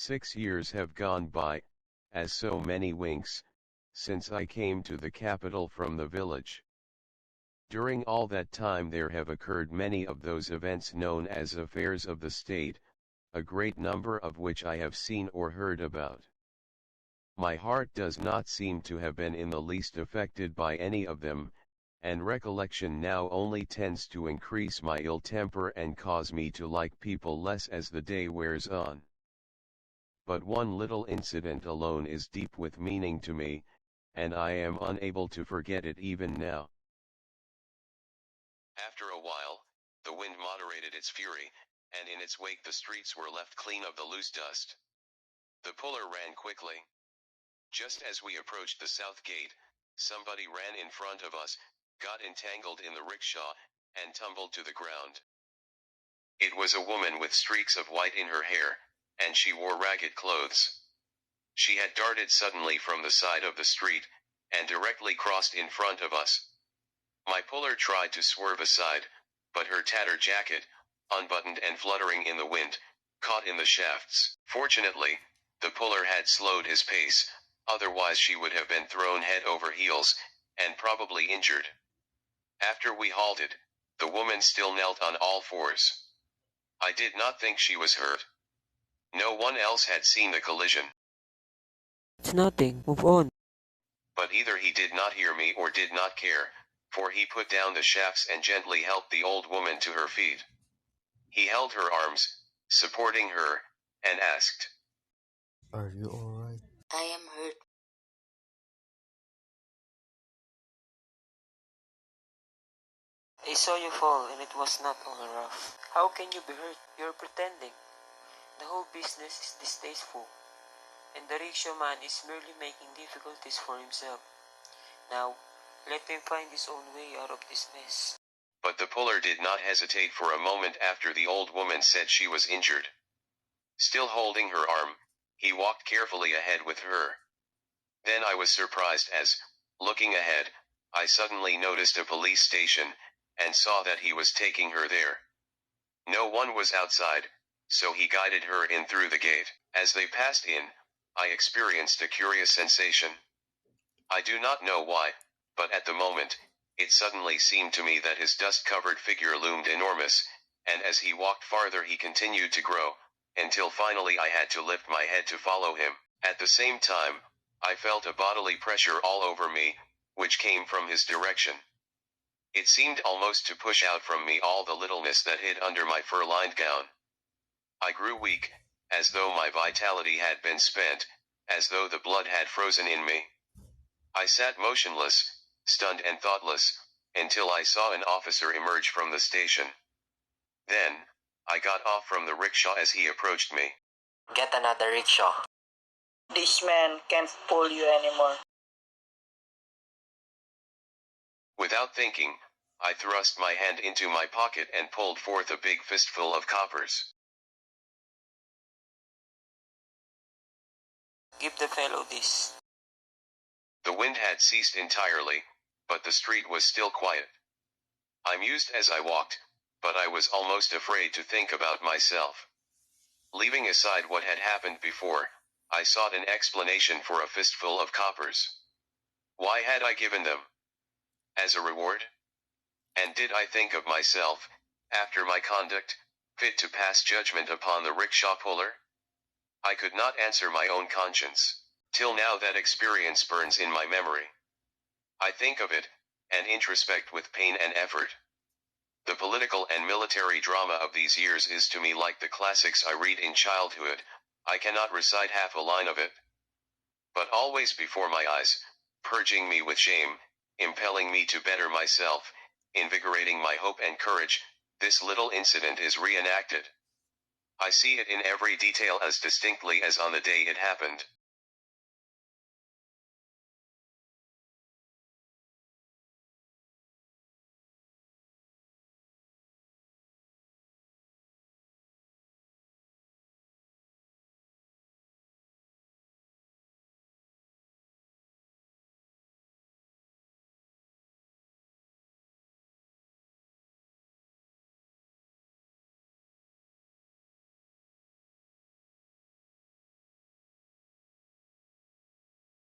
6 years have gone by, as so many winks, since I came to the capital from the village. During all that time there have occurred many of those events known as affairs of the state, a great number of which I have seen or heard about. My heart does not seem to have been in the least affected by any of them, and recollection now only tends to increase my ill temper and cause me to like people less as the day wears on. But one little incident alone is deep with meaning to me, and I am unable to forget it even now. After a while, the wind moderated its fury, and in its wake the streets were left clean of the loose dust. The puller ran quickly. Just as we approached the south gate, somebody ran in front of us, got entangled in the rickshaw, and tumbled to the ground. It was a woman with streaks of white in her hair, and she wore ragged clothes. She had darted suddenly from the side of the street, and directly crossed in front of us. My puller tried to swerve aside, but her tattered jacket, unbuttoned and fluttering in the wind, caught in the shafts. Fortunately, the puller had slowed his pace, otherwise she would have been thrown head over heels, and probably injured. After we halted, the woman still knelt on all fours. I did not think she was hurt. No one else had seen the collision. It's nothing, move on. But either he did not hear me or did not care, for he put down the shafts and gently helped the old woman to her feet. He held her arms, supporting her, and asked, Are you alright? I am hurt. I saw you fall and it was not all rough. How can you be hurt? You're pretending. The whole business is distasteful, and the rickshaw man is merely making difficulties for himself. Now, let him find his own way out of this mess. But the puller did not hesitate for a moment after the old woman said she was injured. Still holding her arm, he walked carefully ahead with her. Then I was surprised as, looking ahead, I suddenly noticed a police station, and saw that he was taking her there. No one was outside, so he guided her in through the gate. As they passed in, I experienced a curious sensation. I do not know why, but at the moment, it suddenly seemed to me that his dust-covered figure loomed enormous, and as he walked farther he continued to grow, until finally I had to lift my head to follow him. At the same time, I felt a bodily pressure all over me, which came from his direction. It seemed almost to push out from me all the littleness that hid under my fur-lined gown. I grew weak, as though my vitality had been spent, as though the blood had frozen in me. I sat motionless, stunned and thoughtless, until I saw an officer emerge from the station. Then, I got off from the rickshaw as he approached me. Get another rickshaw. This man can't pull you anymore. Without thinking, I thrust my hand into my pocket and pulled forth a big fistful of coppers. Give the fellow this. The wind had ceased entirely, but the street was still quiet. I mused as I walked, but I was almost afraid to think about myself. Leaving aside what had happened before, I sought an explanation for a fistful of coppers. Why had I given them? As a reward? And did I think of myself, after my conduct, fit to pass judgment upon the rickshaw puller? I could not answer my own conscience. Till now that experience burns in my memory. I think of it, and introspect with pain and effort. The political and military drama of these years is to me like the classics I read in childhood. I cannot recite half a line of it. But always before my eyes, purging me with shame, impelling me to better myself, invigorating my hope and courage, this little incident is reenacted. I see it in every detail as distinctly as on the day it happened.